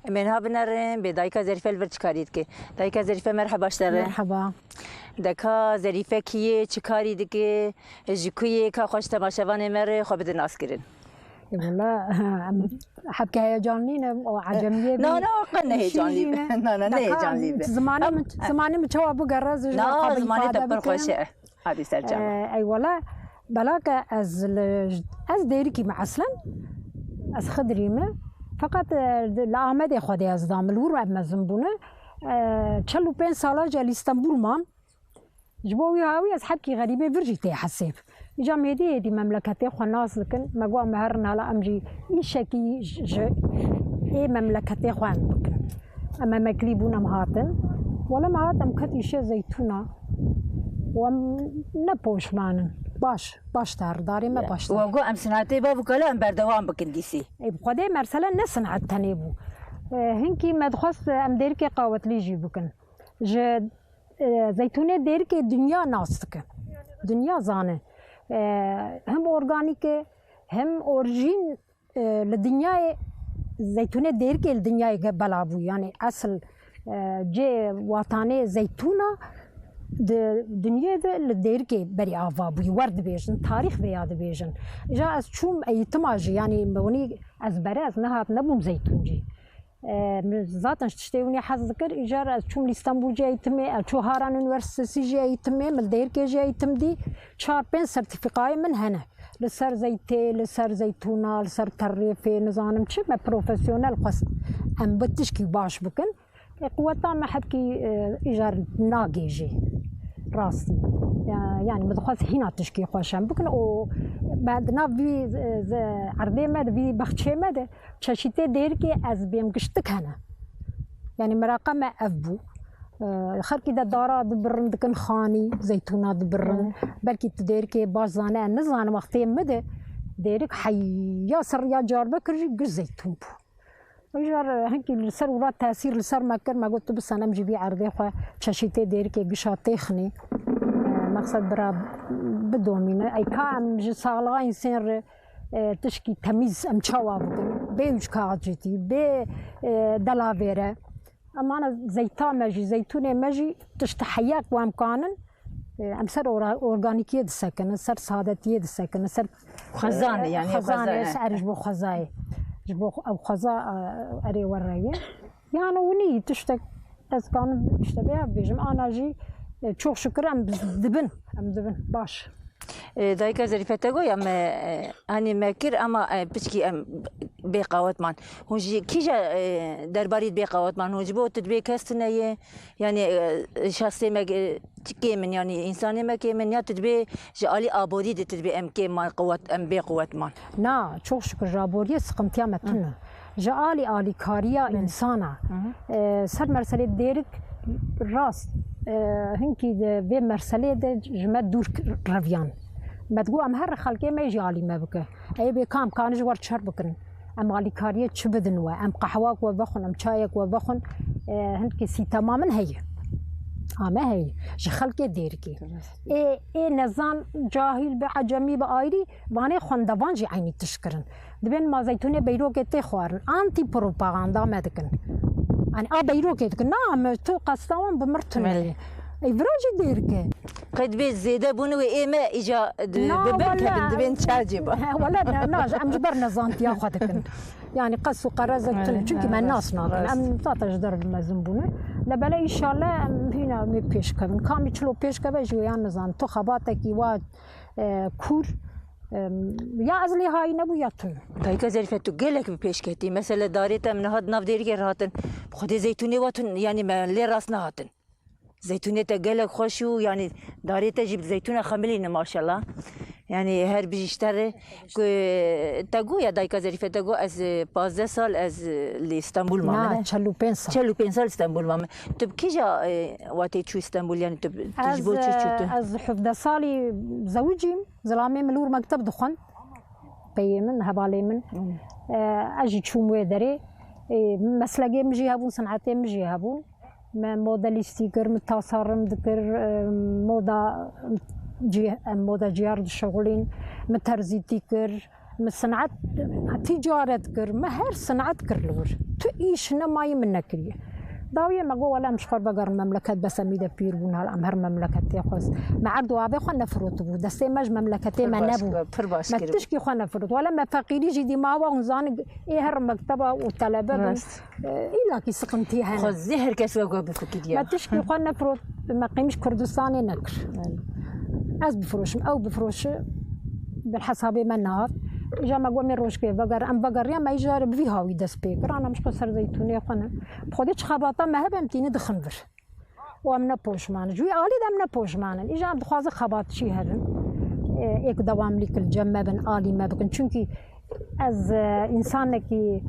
منها بنرن بدايكا ظريفة الورد كاريد كي دايكا ظريفة مرحبا اشتغل مرحبا دكا ظريفة كي چكاري دكي جكوي كا خوش تماشاوان مر خو بدن ناس كرين والله حبكي هيجانين وعجمية لا قلنا هيجان لي لا هيجان لي زماني متشوى بقرز لا زماني تبر خوشة هذه سرجمة اي والله بلاك از ديركي مع اصلا از خدريمه فقط لآمد خودی از داملور و مزنبونه 45 ساله جل اسطنبول مام جبوي هاوي از حبكي غريبه برجي تي حسيب جامعتي دي مملكتي خناس لكن ما قوا مهرنا على امجي يشكي اي مملكتي خوان بكن اما مكليبونا مهاتن ولا مهاتم كتيشه زيتونه ونبوش مانن باش تر داري ما باش وقو ام سناتي بابو كلام بردوام بكن ديسي بخدي مرسله نصنع التنيبو هنكي ما دخست ام ديركي قاوت لي جيبكن ج زيتونه ديركي دنيا ناستك دنيا زانه هم اورجانيك هم اورجين للدنيا زيتونه ديركي الدنيا بلابو يعني اصل جي وطاني زيتونه دنیا ده لدیر که بری آوابوی ورد بیشن تاریخ بیاد بیشن جا از چوم ایتماجی یعنی منی از بره از نهات نبوم زیتونجی ذاتن تشتیونی حظ ذکر ایجار از چوم استانبول جی ایتمه از چو هاران یونیورسیتی جی ایتمه ملدیر که جی ایتم دی 4-5 سرتیفیکای من هنه لسر زیتی لسر زیتونا لسر طریفه نزانم چه ما پروفسیونل خواست ام بتشکی باش بکن قوتا ما حبكي ايجار ناقيجي راسي يعني مدخوز هنا تشكي خوشم بكن او بعد نافي عرضي مد في بخشي مد تشيتي ديركي از بيم قشتك هنا يعني مراقمه ابو خركي دارا دبرن دكن خاني زيتونات دبرن بلكي تديركي بازانه نزان وقتي مد ديرك حي ياسر يا جار بكر زيتون بو ويجار هنكي لسر ورات تاثير لسر ما كان ما قلت بس انا مجيبي عرضي خو تشيتي ديركي قشاتي خني مقصد برا بدومينه اي كان جسالا انسان تشكي تميز ام تشاواب بيوج كاجتي بي دلافيره اما انا زيتا ماجي زيتونه ماجي تشتحياك وامكانن امسر اورجانيكيه دسكن سر سادتيه دسكن سر خزانه يعني خزانه سعرج بو خزاي جبو او خزاء اري ورايه يعني وني تشتك از كان اشتبه بيجم انا جي çok şükür ام دبن باش دايكا ظريفة تقول يا ما أنا ماكر أما بتشكي أم بقوات مان هونجي كيجا درباري بقوات مان هونجي بو تدبي كاستناية يعني شخصي ما كيمن يعني إنسان ما كيمن يا تدبي جالي أبودي تدبي أم كيم ما قوات أم بقوات مان نا çok şükür جابوري سقمتيا متنا جالي آلي كاريا إنسانا سر مرسلة ديرك راست هنكي في مرسلة جمد دور رفيان ما تقول ام هر خلقي ما يجي علي ما بك اي بكام كان جوار شر بكن ام علي كاريه تشبدن ام قحواك وبخن ام شايك وبخن هنكي سي تماما هي ما هي ج خلقي ديركي اي نظام جاهل بعجمي بايري واني خندوان جي عيني تشكرن دبن ما زيتونه بيروكتي خوارن انتي بروباغندا ما دكن يعني بيروكتك نعم تو قصدان بمرتملي اي فراجي ديركي قد بيت زيادة بونو إيما إجا ببنك دبين شاجبة ولا ناج أم جبرنا زانتي أخذكن يعني قص وقرزة تنشكي مع الناس ناقل أم تاتج درب مزنبونة لبلا إن شاء الله هنا مبيش كبن كامي تلو بيش كبن جويان نزان تو خباتك يواد كور يا أزلي هاي نبو ياتون دايكا ظريفة تقولك ببيش كهتي مثلا داريتا من هاد ناف ديركي راتن بخدي زيتوني واتن يعني ما لي راسنا هاتن زيتونة تقلق خوشو يعني داريتا جيب زيتونة خملينه ما شاء الله يعني هر بيشتري تقو يا دايكا ظريفة تقو از 15 سال از لإسطنبول ماما 45 سال إسطنبول ماما تب كيجا واتي تشو إسطنبول يعني تب تجبو تشو از حفظ سالي زوجي زلامي ملور مكتب دخن بيمن هبالي من اجي تشو مويدري مسلقي مجي هبون صنعتي مجي هبون موديليستي كر متصارم ذكر موضة جيار الشغلين مترزيتي كر من صنعت تجارة كر ما هر صنعت كر لور تو إيش نماي من نكريه داوية ما قو ولا مش خرب قر مملكة بس ميدا بير بون هالأمهر مملكة تيخوز ما عدو عبي خوانا فروت بو دستي مج مملكتي ما نبو ما تشكي خوانا فروت ولا ما فقيري جدي ما وانزان إيه هر مكتبة وطلبة إلا كي سقنتي هنا خذ زهر كسوة قو بفكر ما تشكي خوانا فروت ما قيمش كردستاني نكر از بفروش أو بفروش بالحساب من نهار إجا ما قوم روش كي بقر أم بقريا ما يجار بفيهاوي دس بيكر أنا مش قصر زيتوني خنا بخديش خباطة ما هبم تيني دخن بر وأمنا بوشمان جوي عالي أمنا بوشمان إجا بخواز خباط شي هرن إيك دوام ليك الجمة بن عالي ما بكن چونكي از إنسان كي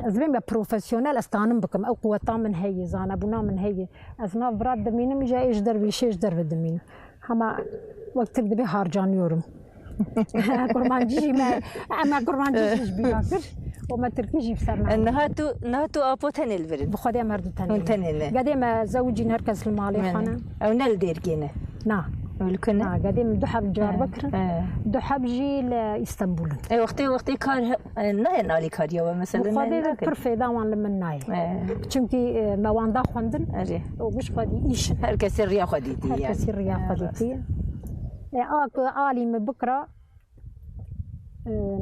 از بين بروفيسيونال استانم بكم أو قوة من هي زانا بنا من هي از ناف براد دمينم إجا إيش در بيشيش در بدمين هما وقت تقدبي هارجان يورم كرمانجي ما أما كرمانجي بياكر وما تركيجي بسرنا نهاتو أبو تنل برد بخدي مردو تنل تنل قديم زوجي نركز المالي خانة أو نل دير كينا نا ولكن قديم دحب جار بكر دحب جي لإسطنبول أي وقتي كار ناي نالي كاريا مثلا بخدي برفي داوان لمن ناي چونكي موان دا خوندن ومش خدي إيش هر كسي ريا خديتي هر كسي ريا خديتي عالي من بكرة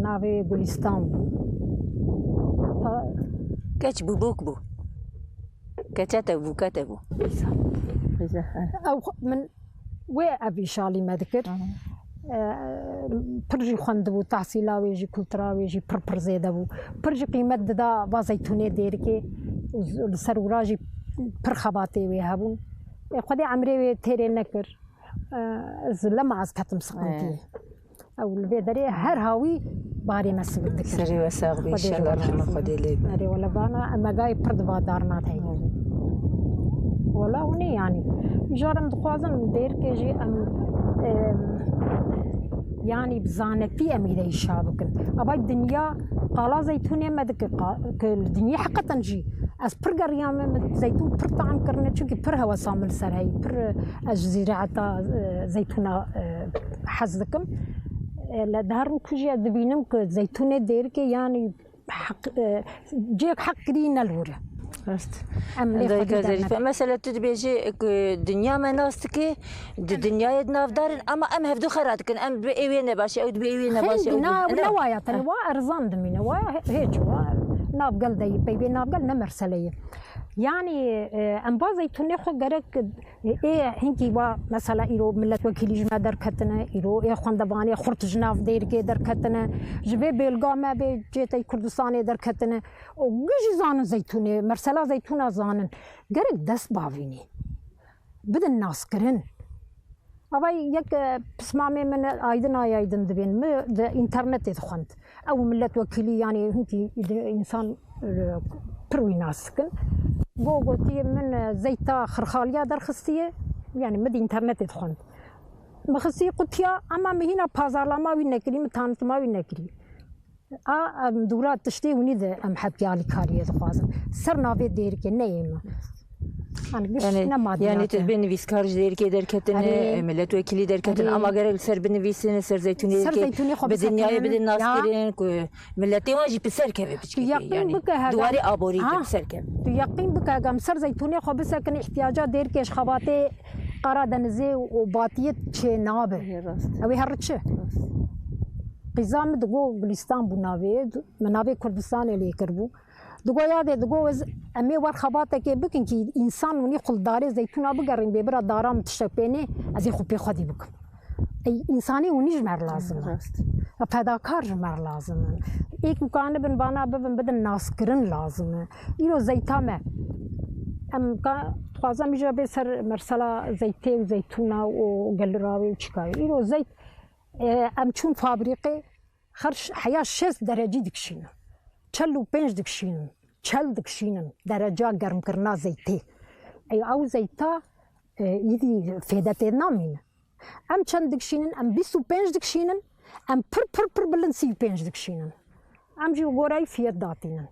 ناوي گلستان كاش بوك بو كاتاتا بو كاتبو أو من وي أبي شالي ما ذكر برجي خندبو تحصيلا ويجي كولترا ويجي بربر زيدبو برجي قيمة دا بازيتوني ديركي السروراجي برخباتي ويهابون خدي عمري وي تيري نكر لما از كتم سقنتي او البيدري هر هاوي باري مسبر دك سري وساق بي ان شاء الله رحمه خدي لي اري ولا بانا اما جاي برد بادارنا تاي ولا وني يعني جارم دخوازن دير كيجي يعني بزانتي اميري شابكن ابا الدنيا قالا زيتوني ما دك الدنيا حقا تنجي از برجر يام زيتون بر طعم كرنا چونكي بر هوا صامل سرهي بر زراعة زيتونة حزدكم لدهر كوجي دبينم كزيتونة دير كي يعني حق جيك حق كرينا الورة مثلا تدبيجي دنيا ما ناستكي الدنيا يدناف دارن اما ام هفدو خيراتكن ام بايوينا باشي او بايوينا باشي نوايا تنوا ارزان دمينا هيك ناف قال داي بيبي ناف قال نمرسليه يعني ام بازيتوني خو غرك ايه هنكي با مثلا ايرو ملت وكيلي ما دركتنا ايرو ايه خوندباني خرط جناف ديركي دركتنا جبي بلغا ما بي جيتي كردستاني دركتنا وجي زان زيتوني مرسلا زيتونا زانن غرك دس باويني بدن الناس كرن أبا يك بسمامي من أيضا دبين ما إنترنت يدخنت أو ملت وكيلي يعني هنكي إنسان بروي ناسكن قوتي من زيتا خرخاليا درخستيه يعني مد إنترنت يدخنت مخصي قطيا أما مهنا بازار ما وينكري متانت ما وينكري دورات تشتي وني ذا أم حكي على كاريه دخوازن سرنا في دير كنيم يعني تبين فيسكارج ديركي دركتن ملت وكيلي دركتن اما غير سر بنفيسن سر زيتوني دركي بدنيا بدن الناس كيرين ملتي واجي بسركه بشكل يعني دواري ابوري بسركه يقين بك قام سر زيتوني خو بسكن احتياجات ديركي خباتي قرا دنزي وباتيه شي نابه او هرتش قزام دغو بلستان بناوي مناوي كردستان اللي يكربو دغو ياد دغو امي ور خباته كي بكن كي انسان وني خلداري زيتون ابغرين بيبرا دارام تشبيني ازي خبي خدي بك اي انساني وني جمر لازم فداكار جمر لازم ايك مكان بن بانا بدن ناس كرن لازم يرو زيتامه ام كا خوازم يجا بسر مرسلا زيتي وزيتونه وقلراوي وشكاي يرو زيت ام چون فابريقي خرش حياه 6 درجه دكشينه چلو 5 دكشينه چل دكشينن درجه گرم کرنا زيتي اي او زيتا يدي فيدته نامين ام چند دكشينن ام 25 دكشينن ام پر بلن 35 دكشينن ام جو غوراي فيت داتينن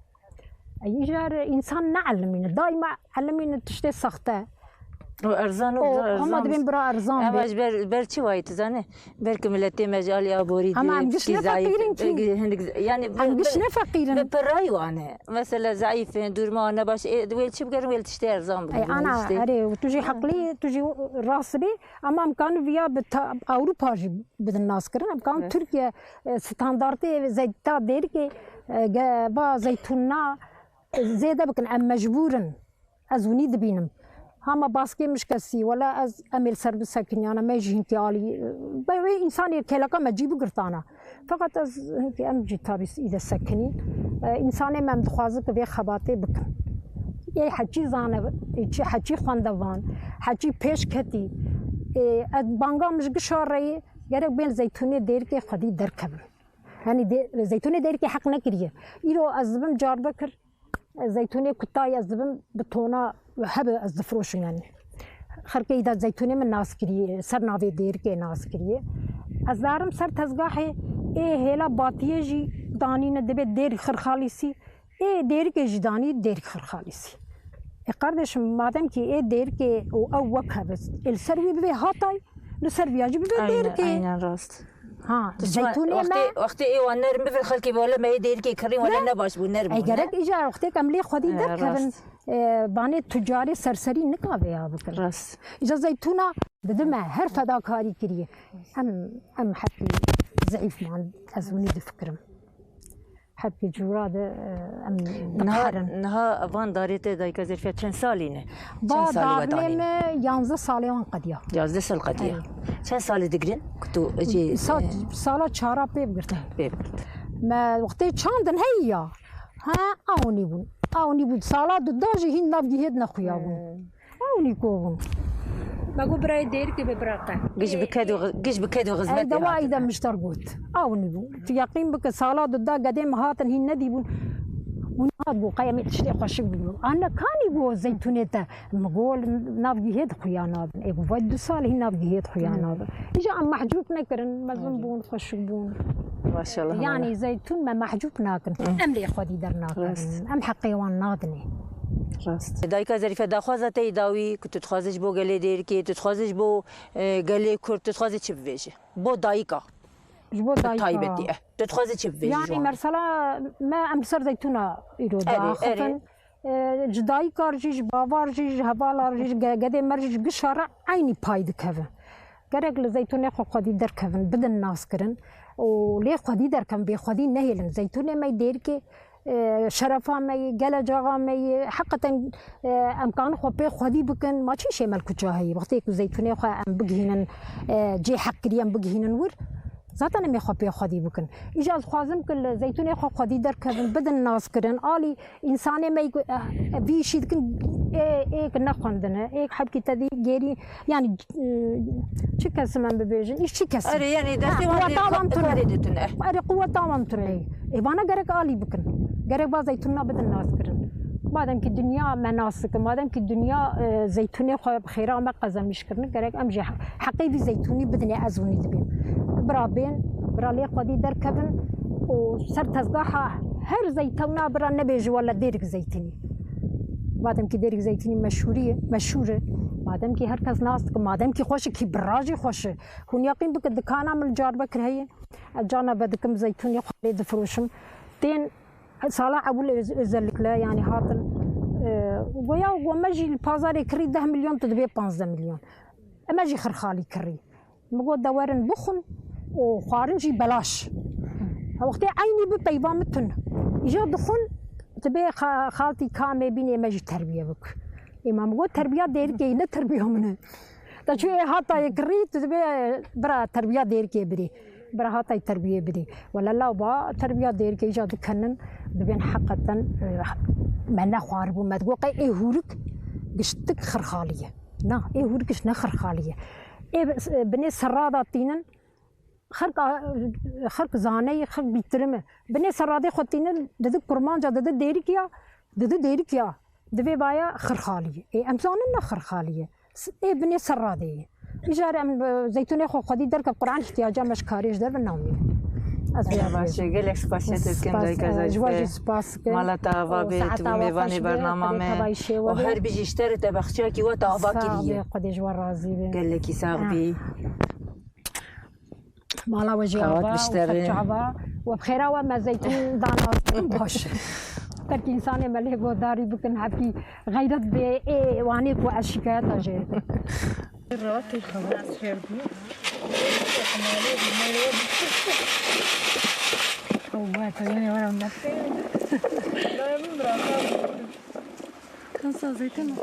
اي جار انسان نعلمين دائما علمين تشتي سخته ارزان و هم دبین برا ارزان اما بر چی وای تزانه برک ملتی مجالی آبوری اما هم گشنه فقیرین چی؟ يعني هم گشنه فقیرن بالرأي وانا مثلا ضعيف دور ما انا باش ويل شي بقر ويل تشتي ارزان انا اري تجي حقلي تجي راسبي اما امكان فيا اوروبا جي بدن الناس كرن امكان تركيا ستاندارتي زيتا ديركي با زيتونا زيادة بكن ام مجبورن ازوني دبينم هما باسكي مش كسي ولا از اميل سرب سكني انا ما يجي انت علي باي انسان كلكا ما تجيب قرطانا فقط از انت ام جي تابس اذا سكني انسان ما مدخوازك في خباتي بكن يا حكي زانه حكي خواندوان حكي پیش كتي بانگا مش گشاري گرك بين زيتوني دير كي خدي دركب يعني زيتوني دير كي حق نكريه يرو ازبم جار بكر زيتوني كتاي ازبم بتونا هب از فروش يعني خركي اذا زيتوني من ناس كريه سر ناوي دير كي ناس كريه از دارم سر تزگاهي هلا باتيه جي داني ندبه دير خرخاليسي دير كي جداني دير خرخاليسي قردش مادام كي دير كي او وكها بس السروي بي هاتاي السروي اجي بي دير كي اين راست ها زيتوني وقتي اي وانا في الخلكي ولا ما يدير كي كريم ولا نباش بنرب اي جرك اجا وقتي كملي خدي دركبن باني تجاري سرسري نكابه يا بكر راست اجا زيتونا بدما هر فداكاري كريه ام حبي ضعيف مع ازوني دفكرم حبي جوراد ام نها افان داريته دايكا زير فيها چند سالينه با دارنم 11 ساله وان قديا 11 سال قديا چند سال دقرين كنتو اجي سالا چارا بيبگرته بيبگرت ما وقتي چاندن هيا ها اوني بود سالا داجي هين نافجي هد نخويا بون اوني كوبون بقول براي دير كي ببراقه قش بكادو غزمت اي دواء اذا مش تربوت اوني بون يقين بك سالا دا قديم هاتن هين ندي بون وناد بو قيم تشتي خوش بو انا كاني بو زيتونيتا مقول نافجي هد خويا ناد اي بو فد سال هين نافجي هد خويا ناد اجا ام محجوب نكرن مزن بون خوش بون ما شاء الله يعني زيتون ما محجوب ناكن ام لي خدي درناكن ام حقيوان نادني راست دایکا ظریفه داخوازه تی داوی که تتخوازش بو گله دیر که تتخوازش بو گله کرد تتخوازش چی بویجه بو دایکا جبو دایکا تایبتی تتخوازش چی بویجه يعني مرسلا ما امسر زيتونا يرودا خفن جداي كارجيج بافارجيج هبالارجيج قدي مرجيج قشارة عيني بايد كفن قرق لزيتوني خو قدي در كفن بدن ناس كرن وليه قدي در كفن بي قدي نهيلن زيتوني ما يدير كي شرفا مي قلا جاغا مي حقا امكان خو بي خدي بكن ما شي ملكو جاهي وقتي زيتوني خو ام بغينن جي حق ريم بغينن ور ذات انا مخ بي خدي بكن اجا خوازم كل زيتوني خو خدي در كبن بدن ناس كرن الي انسان مي بي شي كن ايك نخندنا ايك حبكي تدي غيري يعني شكل سمن ببيجن ايش شكل اري يعني دستي اري قوه تمام تري ايبانا غرق الي بكن غرق با زيتونا بدن ناس كرن مادام كي الدنيا مناسك مادام كي الدنيا زيتوني خو بخيره ما قزمش كرن غرق امجي حقي في زيتوني بدني ازوني دبي برابين برالي قدي دركبن وسر تزقاحة هر زيتونا برا نبيج ولا ديرك زيتني مادام كي ديرك زيتني مشهورة مادام كي هر كز ناس مادام كي خوش كي براجي خوش هون يقين بك دكانا من الجار بكر هي جانا بدكم زيتوني خلي دفروشم تين صالة عبول ازلك لا يعني هاتن ويا ومجي البازار كري 10 مليون تدبي 15 مليون امجي خرخالي كري مقول دوارن بخن وخارنجي بلاش وقتي عيني بطيبه متن اجا دخن تبي خالتي كامي بيني مجي تربيه بك امام قول تربيه دير كي نه تربيه منه تشوي هاتا يكري تبي برا تربيه دير كي بري برا هاتا تربيه بري ولا لا با تربيه دير كي اجا دكنن دبين حقا معنا خواربو ما تقول اي هورك قشتك خرخاليه نا اي هوركش نخر خاليه اي بني سرادة تينن خرق زاني خرق بيترمه بني سرادة خطينن دد كرمان جا دد ديركيا دبي بايا خرخاليه اي امزانن نخر خاليه اي بني سرادة اجاره زيتوني خو خدي درك القران احتياجا مش كاريش در بنومي از وی باشه گلک سپاسیت کن دای جواج کزاج سپاس کن مالا تا آوا به تو میوانی برنامه می و هر بیشتر تبخشی کی و تا آوا کریه قد جوار راضی به گلکی ساق بی مالا و جواب و بخیره و مزیتون دانا باشه تر که انسان ملک و داری بکن حبی غیرت به وانی کو از شکایت آجه راتي خلاص شربي هو تاني وانا منفذ لا من برا كان صازيتنا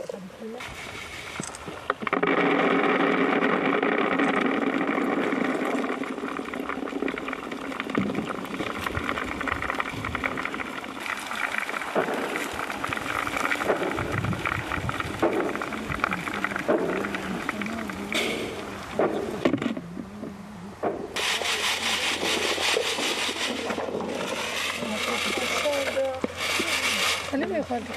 أنا ما يخالف